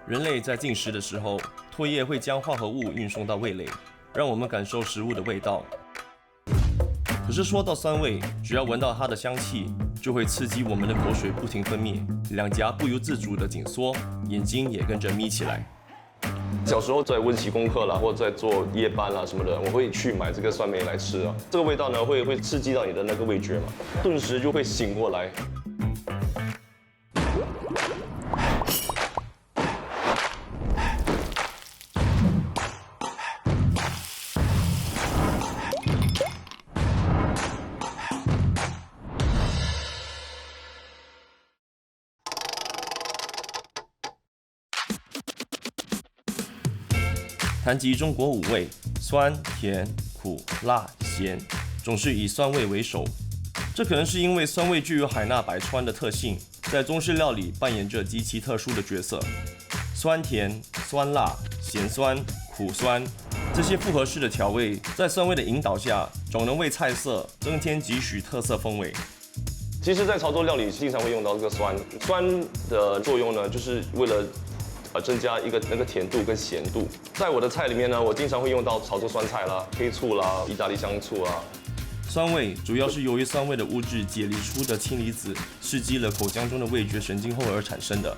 人类在进食的时候，唾液会将化合物运送到味蕾，让我们感受食物的味道。可是说到酸味，只要闻到它的香气，就会刺激我们的口水不停分泌，两颊不由自主地紧缩，眼睛也跟着眯起来。小时候在温习功课啦，或者在做夜班啦什么的，我会去买这个酸梅来吃啊。这个味道呢，会刺激到你的那个味觉嘛，顿时就会醒过来。谈及中国五味，酸、甜、苦、辣、咸，总是以酸味为首。这可能是因为酸味具有海纳百川的特性，在中式料理扮演着极其特殊的角色。酸甜、酸辣、咸酸、苦酸，这些复合式的调味，在酸味的引导下，总能为菜色增添几许特色风味。其实，在潮州料理经常会用到这个酸，酸的作用呢，就是为了增加一个那个甜度跟咸度。在我的菜里面呢，我经常会用到潮州酸菜啦、黑醋啦、意大利香醋啊。酸味主要是由于酸味的物质解离出的氢离子刺激了口腔中的味觉神经后而产生的。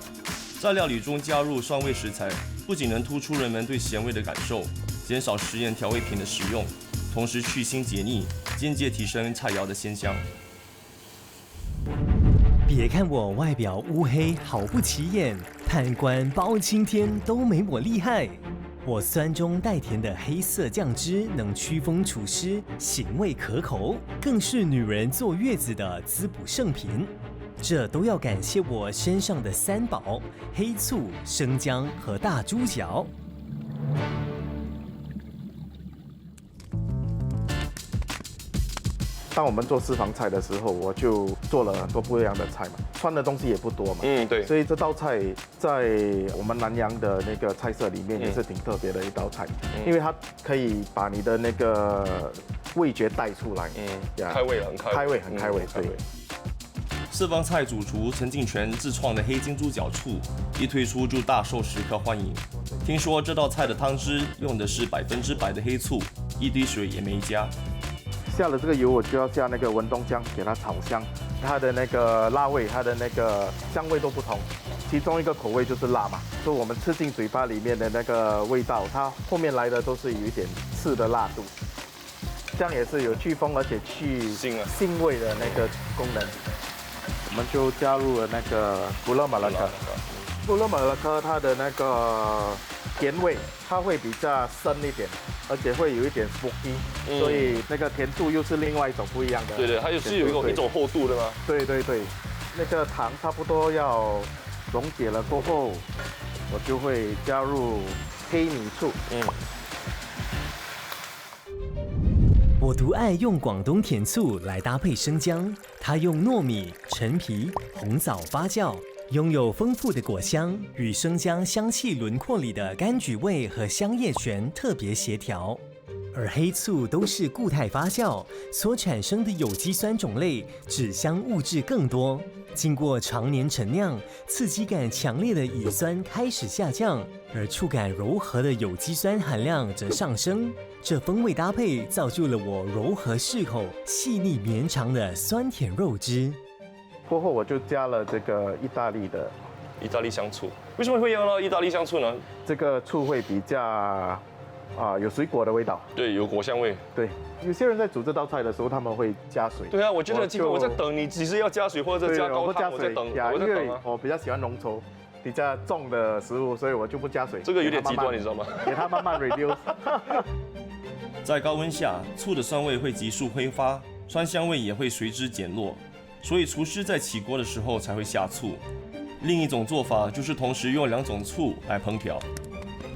在料理中加入酸味食材，不仅能突出人们对咸味的感受，减少食盐调味品的使用，同时去腥解腻，间接提升菜肴的鲜香。别看我外表乌黑毫不起眼，判官包青天都没我厉害。我酸中带甜的黑色酱汁能驱风除湿，咸味可口，更是女人坐月子的滋补圣品。这都要感谢我身上的三宝：黑醋、生姜和大猪脚。当我们做私房菜的时候，我就做了很多不一样的菜嘛，酸的东西也不多嘛，对，所以这道菜在我们南洋的那个菜色里面也是挺特别的一道菜，因为它可以把你的那个味觉带出来，开胃了，很开胃，对。四方菜主厨陈敬全自创的黑金猪脚醋一推出就大受食客欢迎。听说这道菜的汤汁用的是100%的黑醋，一滴水也没加。下了这个油，我就要下那个文东姜，给它炒香，它的那个辣味，它的那个香味都不同。其中一个口味就是辣嘛，所以我们吃进嘴巴里面的那个味道，它后面来的都是有一点刺的辣度，这样也是有去风而且去腥味的那个功能。我们就加入了那个古勒马拉克，古勒马拉克它的那个甜味，它会比较深一点，而且会有一点 smoky，所以那个甜度又是另外一种不一样的。对，它是有一种厚度的吗？对，那个糖差不多要溶解了过后，我就会加入黑米醋。我独爱用广东甜醋来搭配生姜，它用糯米、陈皮、红枣发酵，拥有丰富的果香，与生姜香气轮廓里的柑橘味和香叶醛特别协调。而黑醋都是固态发酵所产生的有机酸种类，脂香物质更多。经过常年陈酿，刺激感强烈的乙酸开始下降，而触感柔和的有机酸含量则上升。这风味搭配造就了我柔和适口、细腻绵长的酸甜肉汁。过后我就加了这个意大利香醋。为什么会用到意大利香醋呢？这个醋会比较有水果的味道，对，有果香味。对，有些人在煮这道菜的时候，他们会加水。对啊，我觉得基本我在等你，只是要加水或者加高汤，我在等。因为我比较喜欢浓稠、比较重的食物，所以我就不加水。这个有点极端，你知道吗？给它慢慢 reduce。在高温下，醋的酸味会急速挥发，酸香味也会随之减弱，所以厨师在起锅的时候才会下醋。另一种做法就是同时用2种醋来烹调。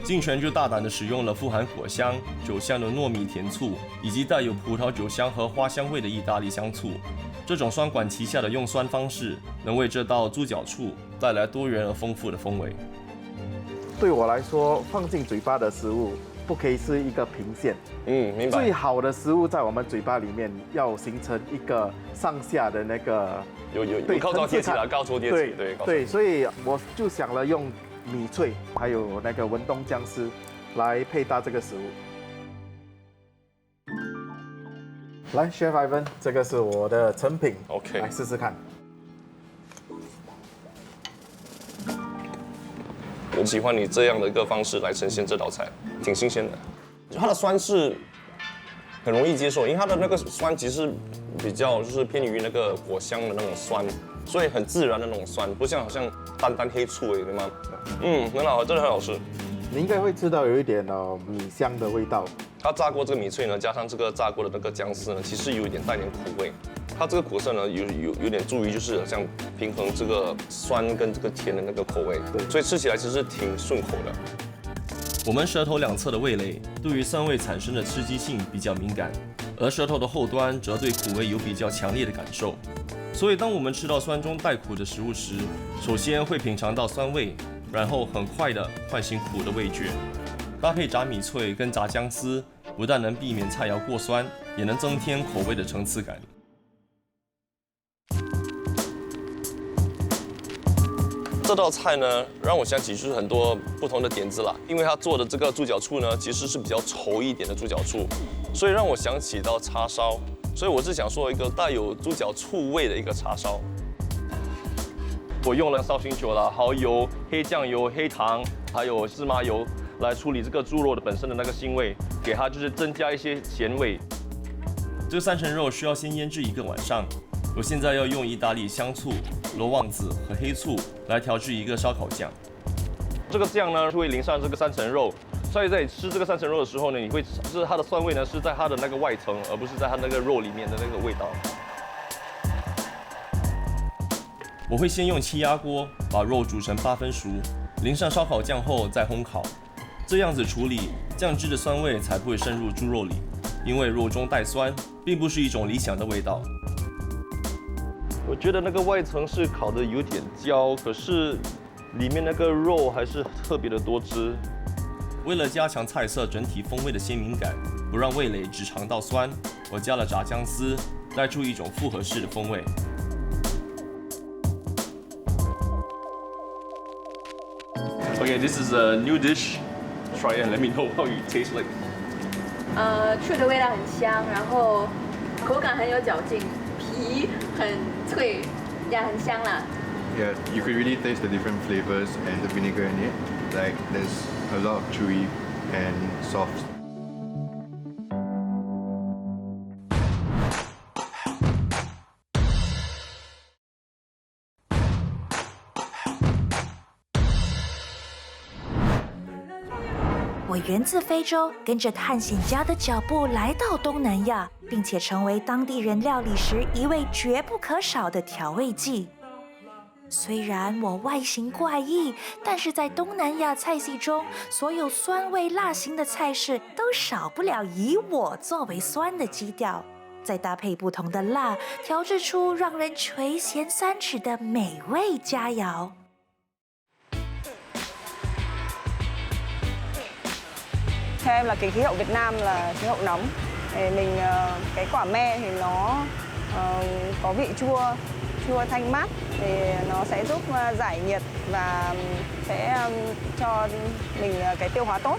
敬全就大胆地使用了富含果香、酒香的糯米甜醋，以及带有葡萄酒香和花香味的意大利香醋。这种双管齐下的用酸方式，能为这道猪脚醋带来多元而丰富的风味。对我来说，放进嘴巴的食物不可以是一个平线。明白。最好的食物在我们嘴巴里面要形成一个上下的那个有高潮迭起了，高潮迭起。对，所以我就想了用米脆，还有那个文东姜丝来配搭这个食物。来 ，Chef Ivan， 这个是我的成品 OK 来试试看。我喜欢你这样的一个方式来呈现这道菜，挺新鲜的。它的酸是很容易接受，因为它的那个酸其实比较就是偏于那个果香的那种酸，所以很自然的那种酸，不像好像单黑醋而已，对吗？很好，真的很好吃。你应该会吃到有一点米香的味道。它炸过这个米脆呢，加上这个炸过的那个姜丝呢，其实有一点带点苦味。它这个苦涩呢，有点助于就是像平衡这个酸跟这个甜的那个口味，对，所以吃起来其实挺顺口的。我们舌头两侧的味蕾对于酸味产生的刺激性比较敏感，而舌头的后端则对苦味有比较强烈的感受。所以当我们吃到酸中带苦的食物时，首先会品尝到酸味，然后很快的唤醒苦的味觉。搭配炸米脆跟炸姜丝，不但能避免菜肴过酸，也能增添口味的层次感。这道菜呢，让我想起就是很多不同的点子啦。因为它做的这个猪脚醋呢，其实是比较稠一点的猪脚醋，所以让我想起到叉烧。所以我是想说一个带有猪脚醋味的一个叉烧。我用了绍兴酒啦、蚝油、黑酱油、黑糖，还有芝麻油来处理这个猪肉的本身的那个腥味，给它就是增加一些咸味。这个3层肉需要先腌制1个晚上。我现在要用意大利香醋、罗望子和黑醋来调制一个烧烤酱。这个酱呢会淋上这个3层肉，所以在吃这个3层肉的时候呢，你会就是它的酸味呢是在它的那个外层，而不是在它那个肉里面的那个味道。我会先用气压锅把肉煮成8分熟，淋上烧烤酱后再烘烤。这样子处理，酱汁的酸味才不会渗入猪肉里，因为肉中带酸，并不是一种理想的味道。我觉得那个外层是烤的有点焦，可是里面那个肉还是特别的多汁。为了加强菜色整体风味的鲜明感，不让味蕾只尝到酸，我加了炸姜丝，带出一种复合式的风味。Okay, this is a new dish. Try it and let me know how it tastes like. 醋的味道很香，然后口感很有嚼劲，皮很脆，也很香啦。Yeah, you could really taste the different flavors and the vinegar in it. Like there's a lot of chewy and soft. 我源自非洲，跟着探险家的脚步来到东南亚，并且成为当地人料理时一味绝不可少的调味剂。虽然我外形怪异，但是在东南亚菜系中，所有酸味辣型的菜式都少不了以我作为酸的基调，再搭配不同的辣，调制出让人垂涎3尺的美味佳肴。Theo em là cái khí hậu Việt Nam là khí hậu nóng. Thì mình cái quả me thì nó có vị chua, chua thanh mát thì nó sẽ giúp giải nhiệt và sẽ cho mình cái tiêu hóa tốt.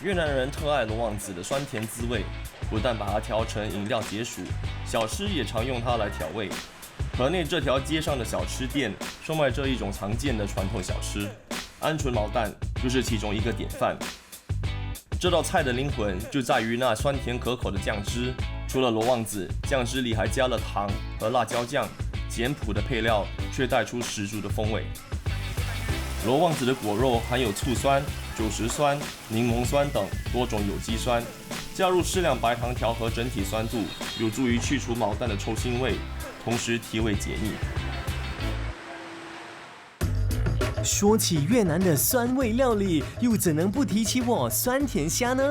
越南人特爱罗望子的酸甜滋味，不但把它调成饮料解暑，小吃也常用它来调味。河内这条街上的小吃店售卖这一种常见的传统小吃，鹌鹑毛蛋就是其中一个典范。这道菜的灵魂就在于那酸甜可口的酱汁，除了罗望子，酱汁里还加了糖和辣椒酱，简朴的配料却带出十足的风味。罗望子的果肉含有醋酸、酒石酸、柠檬酸等多种有机酸，加入适量白糖调和整体酸度，有助于去除毛蛋的臭腥味，同时提味解腻。说起越南的酸味料理，又怎能不提起我酸甜虾呢？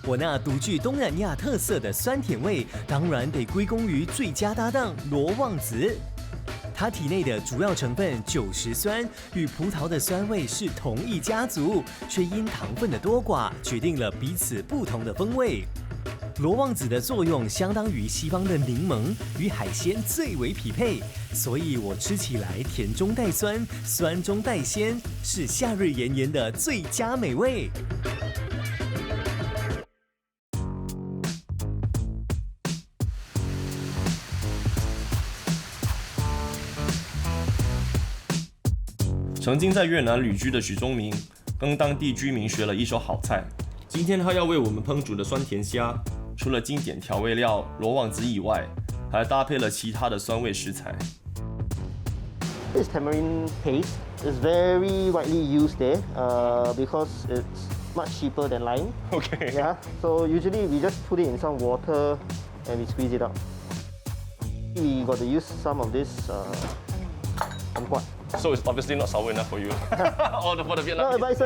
我那独具东南亚特色的酸甜味，当然得归功于最佳搭档罗望子。它体内的主要成分酒石酸与葡萄的酸味是同一家族，却因糖分的多寡决定了彼此不同的风味。罗望子的作用相当于西方的柠檬，与海鲜最为匹配，所以我吃起来甜中带酸，酸中带鲜，是夏日炎炎的最佳美味。曾经在越南旅居的许宗明，跟当地居民学了一手好菜。今天他要为我们烹煮的酸甜虾，除了经典调味料罗望子以外，还搭配了其他的酸味食材。This tamarind paste is very widely used there because it's much cheaper than lime. Okay. Yeah. So usually we just put it in some water and we squeeze it out. We got to use some of this kumquat. So it's obviously not sour enough for you. Or for the Vietnamese. No, but it's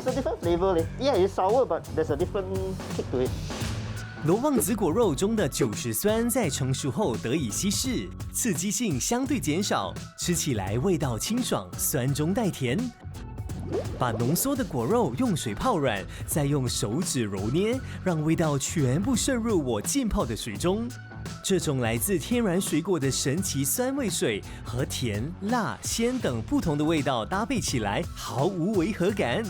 a different flavor. Yeah, it's sour, but there's a different kick to it. 罗望子果肉中的酒石酸在成熟后得以稀释，刺激性相对减少，吃起来味道清爽，酸中带甜。把浓缩的果肉用水泡软，再用手指揉捏，让味道全部渗入我浸泡的水中。这种来自天然水果的神奇酸味水和甜、辣、鲜等不同的味道搭配起来，毫无违和感。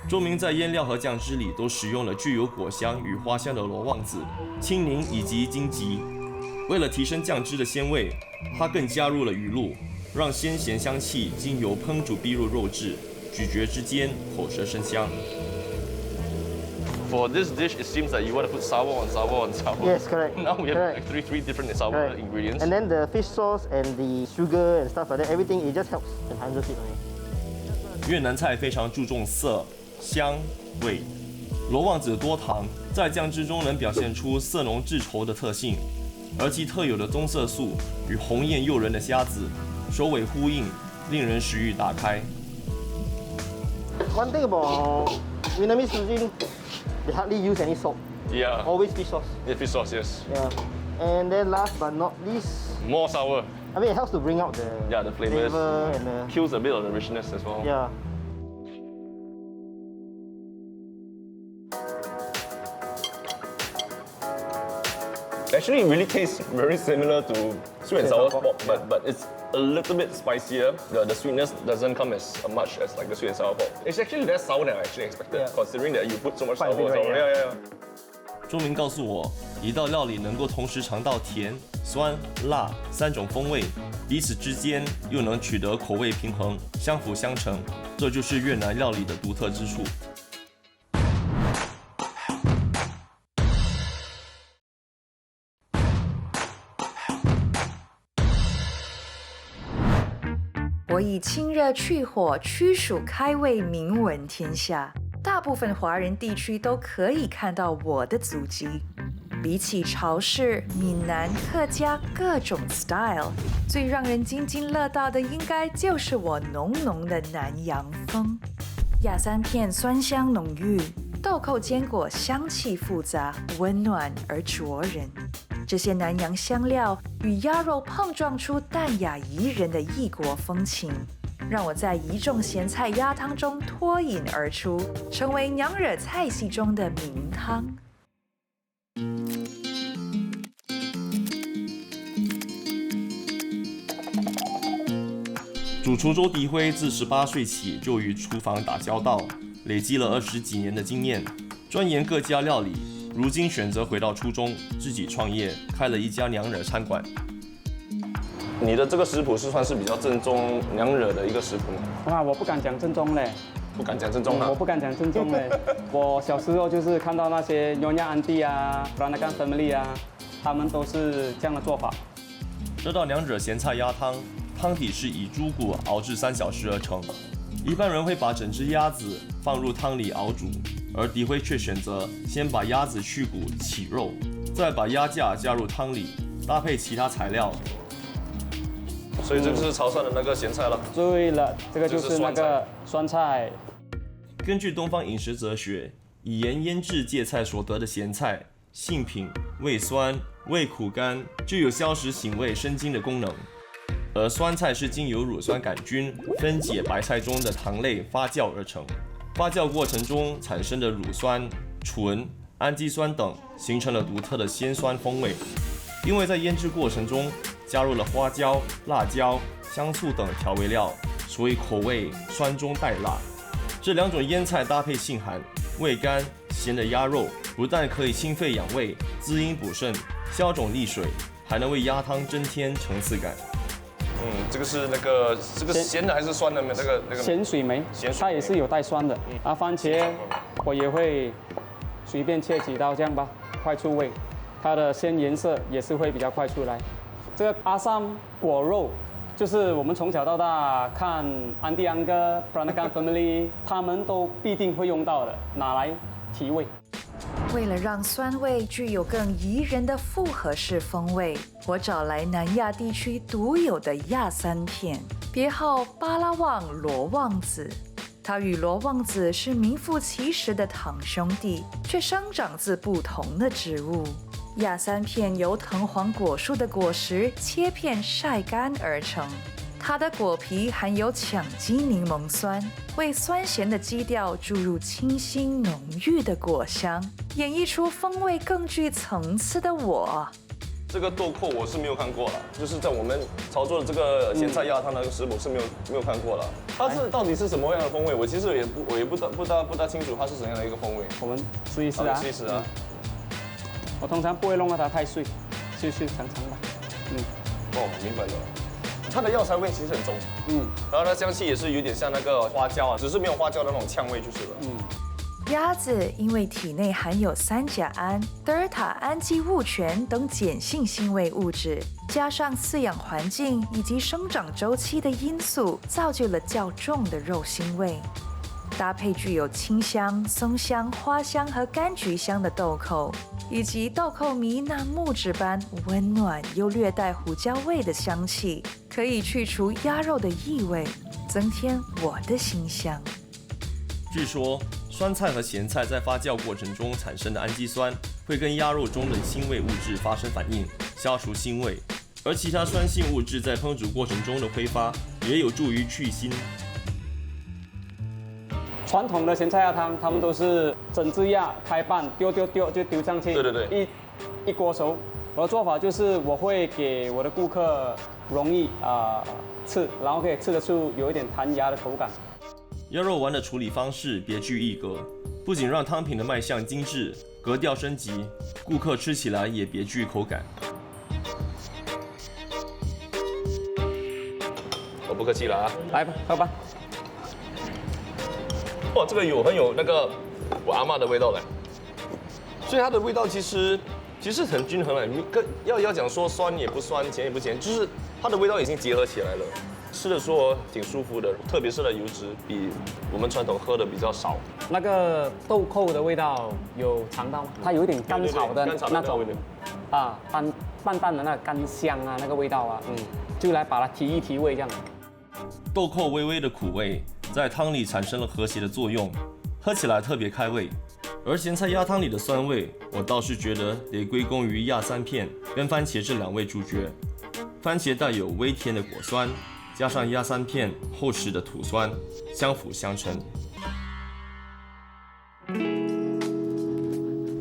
钟明在腌料和酱汁里都使用了具有果香与花香的罗望子、青柠以及荆棘。为了提升酱汁的鲜味，他更加入了鱼露，让鲜咸香气经由烹煮逼入肉质，咀嚼之间口舌生香。For this dish, it seems that you want to put sour on sour on sour. Yes, correct. Now we have Correct. like three different sour Correct. ingredients. And then the fish sauce and the sugar and stuff like that, everything, it just helps enhances it only. 越南菜非常注重色、香、味。罗望子多糖，在酱汁中能表现出色浓质稠的特性，而其特有的棕色素与红艳诱人的虾子首尾呼应，令人食欲大开。One thing about Vietnamese cuisine, they hardly use any salt. Yeah. Always fish sauce. Yeah, fish sauce, yes. Yeah. And then last but not least, More sour. I mean, it helps to bring out the The flavors. flavor and the, Kills a bit of the richness as well. yeah. Actually, it really tastes very similar to sweet and sour pork, but it's a little bit spicier. The sweetness doesn't come as much as like the sweet and sour pork. It's actually less sour than I actually expected, Yeah. considering that you put so much Quite a sour. bit, right? Yeah. 钟明告诉我，一道料理能够同时尝到甜、酸、辣三种风味，彼此之间又能取得口味平衡，相辅相成，这就是越南料理的独特之处。我以清热去火、驱暑开胃名闻天下，大部分华人地区都可以看到我的足迹。比起潮式、闽南、客家各种 style， 最让人津津乐道的应该就是我浓浓的南洋风。亚三片酸香浓郁，豆蔻坚果香气复杂，温暖而灼人。这些南洋香料与鸭肉碰撞出淡雅宜人的异国风情，让我在一众咸菜鸭汤中脱颖而出，成为娘惹菜系中的名汤。主厨周迪辉自18岁起就与厨房打交道，累积了20几年的经验，钻研各家料理。如今选择回到初衷，自己创业，开了一家娘惹餐馆。你的这个食谱是算是比较正宗娘惹的一个食谱吗？哇，我不敢讲正宗嘞，不敢讲正宗啊。我不敢讲正宗嘞。我小时候就是看到那些 Nyonya Auntie 啊 Peranakan Family 啊，他们都是这样的做法。这道娘惹咸菜鸭汤，汤底是以猪骨熬制3小时而成。一般人会把整只鸭子放入汤里熬煮，而迪辉却选择先把鸭子去骨起肉，再把鸭架加入汤里，搭配其他材料。所以这就是潮汕的那个咸菜了。对了，这个就是那个酸菜。根据东方饮食哲学，以盐腌制芥菜所得的咸菜，性品味酸、味苦甘，具有消食醒胃生津的功能。而酸菜是经由乳酸杆菌分解白菜中的糖类发酵而成，发酵过程中产生的乳酸、醇、氨基酸等，形成了独特的鲜酸风味。因为在腌制过程中加入了花椒、辣椒、香醋等调味料，所以口味酸中带辣。这2种腌菜搭配性寒、味甘、咸的鸭肉，不但可以清肺养胃、滋阴补肾、消肿利水，还能为鸭汤增添层次感。这个是这个咸的还是酸的？那个咸水梅，它也是有带酸的。番茄我也会随便切几刀这样吧，快出味。它的鲜颜色也是会比较快出来。这个阿萨姆果肉，就是我们从小到大看安迪安哥、Peranakan Family， 他们都必定会用到的，拿来提味。为了让酸味具有更宜人的复合式风味，我找来南亚地区独有的亚三片，别号巴拉望罗望子。它与罗望子是名副其实的堂兄弟，却生长自不同的植物。亚三片由藤黄果树的果实切片晒干而成，它的果皮含有羟基柠檬酸，为酸咸的基调注入清新浓郁的果香，演绎出风味更具层次的我。这个豆蔻我是没有看过了，就是在我们潮州的这个咸菜鸭汤的食谱是没有看过了。它是到底是什么样的风味？我其实我也不大清楚它是怎样的一个风味。我们试一试啊，试一试啊。我通常不会弄到它太碎，碎碎长长吧。哦，明白了。它的药材味其实很重，然后它香气也是有点像那个花椒啊，只是没有花椒的那种呛味就是了。鸭子因为体内含有3甲胺、德尔塔氨基物醛等碱性腥味物质，加上饲养环境以及生长周期的因素，造就了较重的肉腥味。搭配具有清香、松香、花香和柑橘香的豆蔻，以及豆蔻迷那木质般温暖又略带胡椒味的香气，可以去除鸭肉的异味，增添我的馨香。据说酸菜和咸菜在发酵过程中产生的氨基酸会跟鸭肉中的腥味物质发生反应，消除腥味，而其他酸性物质在烹煮过程中的挥发也有助于去腥。传统的咸菜鸭汤，他们都是整只鸭开半，丢就丢上去，对，一锅熟。我的做法就是我会给我的顾客容易吃，然后可以吃得出有一点弹牙的口感。鸭肉丸的处理方式别具一格，不仅让汤品的卖相精致，格调升级，顾客吃起来也别具口感。我不客气了啊，来吧，喝吧。哇，这个很有那个我阿嬷的味道嘞，所以它的味道其实很均衡了。你要讲说酸也不酸，咸也不咸，就是它的味道已经结合起来了。吃的时候挺舒服的，特别是的油脂比我们传统喝的比较少。那个豆蔻的味道有尝到吗？它有一点甘草的那种淡淡的那个甘香啊，那个味道啊，就来把它提一提味这样。豆蔻微微的苦味在汤里产生了和谐的作用，喝起来特别开胃。而咸菜鸭汤里的酸味，我倒是觉得得归功于亚三片跟番茄这2位主角。番茄带有微甜的果酸，加上鸭三片厚实的土酸，相辅相成。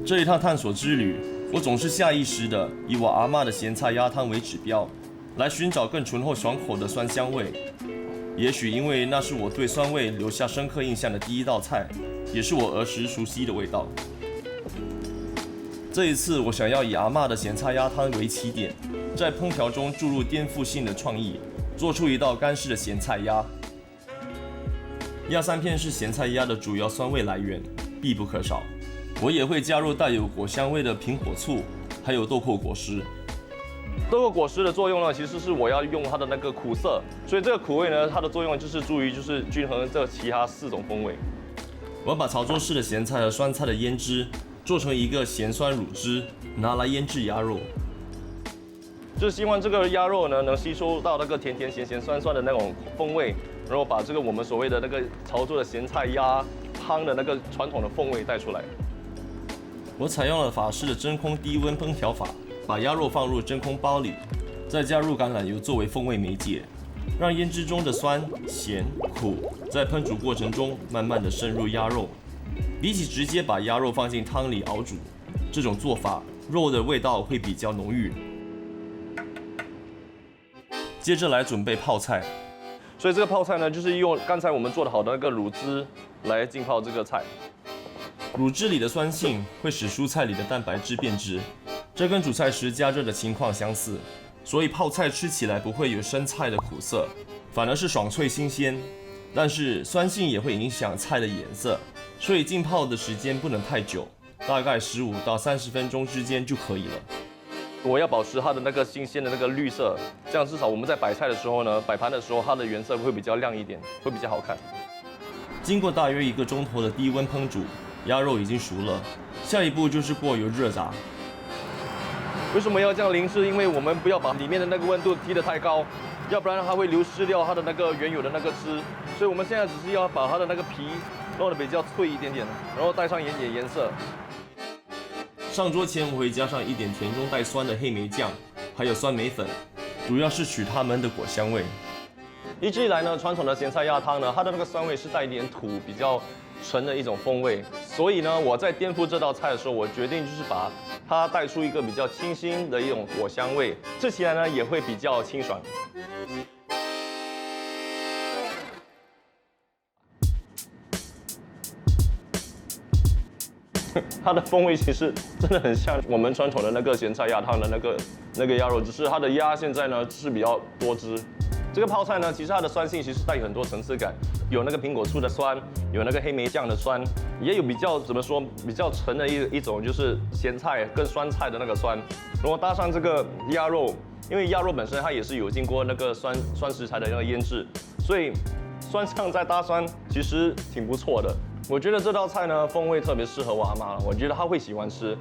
这一趟探索之旅，我总是下意识的以我阿嬷的咸菜鸭汤为指标，来寻找更醇厚爽口的酸香味。也许因为那是我对酸味留下深刻印象的第一道菜，也是我儿时熟悉的味道。这一次，我想要以阿嬷的咸菜鸭汤为起点，在烹调中注入颠覆性的创意，做出一道干式的咸菜鸭。鸭三片是咸菜鸭的主要酸味来源，必不可少。我也会加入带有果香味的苹果醋，还有豆蔻果实。豆蔻果实的作用呢，其实是我要用它的那个苦涩，所以这个苦味呢，它的作用就是注意均衡这其他4种风味。我把潮州式的咸菜和酸菜的腌汁做成一个咸酸乳汁，拿来腌制鸭肉。就是希望这个鸭肉呢能吸收到那个甜甜咸咸酸酸的那种风味，然后把这个我们所谓的那个潮州的咸菜鸭汤的那个传统的风味带出来。我采用了法式的真空低温烹调法，把鸭肉放入真空包里，再加入橄榄油作为风味媒介，让腌制中的酸、咸、苦在烹煮过程中慢慢的渗入鸭肉。比起直接把鸭肉放进汤里熬煮，这种做法肉的味道会比较浓郁。接着来准备泡菜，所以这个泡菜呢，就是用刚才我们做的好的那个卤汁来浸泡这个菜。卤汁里的酸性会使蔬菜里的蛋白质变质，这跟煮菜时加热的情况相似，所以泡菜吃起来不会有生菜的苦涩，反而是爽脆新鲜。但是酸性也会影响菜的颜色，所以浸泡的时间不能太久，大概15到30分钟之间就可以了。我要保持它的那个新鲜的那个绿色，这样至少我们在摆菜的时候呢，摆盘的时候它的原色会比较亮一点，会比较好看。经过大约1个钟头的低温烹煮，鸭肉已经熟了，下一步就是过油热炸。为什么要这样淋？是因为我们不要把里面的那个温度提得太高，要不然它会流失掉它的那个原有的那个汁。所以我们现在只是要把它的那个皮弄得比较脆一点点，然后带上一点点颜色。上桌前我会加上一点甜中带酸的黑莓酱，还有酸梅粉，主要是取它们的果香味。一直以来呢，传统的咸菜鸭汤呢，它的那个酸味是带一点土，比较纯的一种风味。所以呢，我在颠覆这道菜的时候，我决定就是把它带出一个比较清新的一种果香味，吃起来呢也会比较清爽。它的风味其实真的很像我们传统的那个咸菜鸭汤的那个鸭肉，只是它的鸭现在呢是比较多汁。这个泡菜呢，其实它的酸性其实带有很多层次感，有那个苹果醋的酸，有那个黑莓酱的酸，也有比较怎么说比较纯的一种就是咸菜跟酸菜的那个酸，然后搭上这个鸭肉，因为鸭肉本身它也是有经过那个酸食材的那个腌制，所以酸上再搭酸其实挺不错的。我觉得这道菜呢，风味特别适合我阿妈，我觉得她会喜欢吃。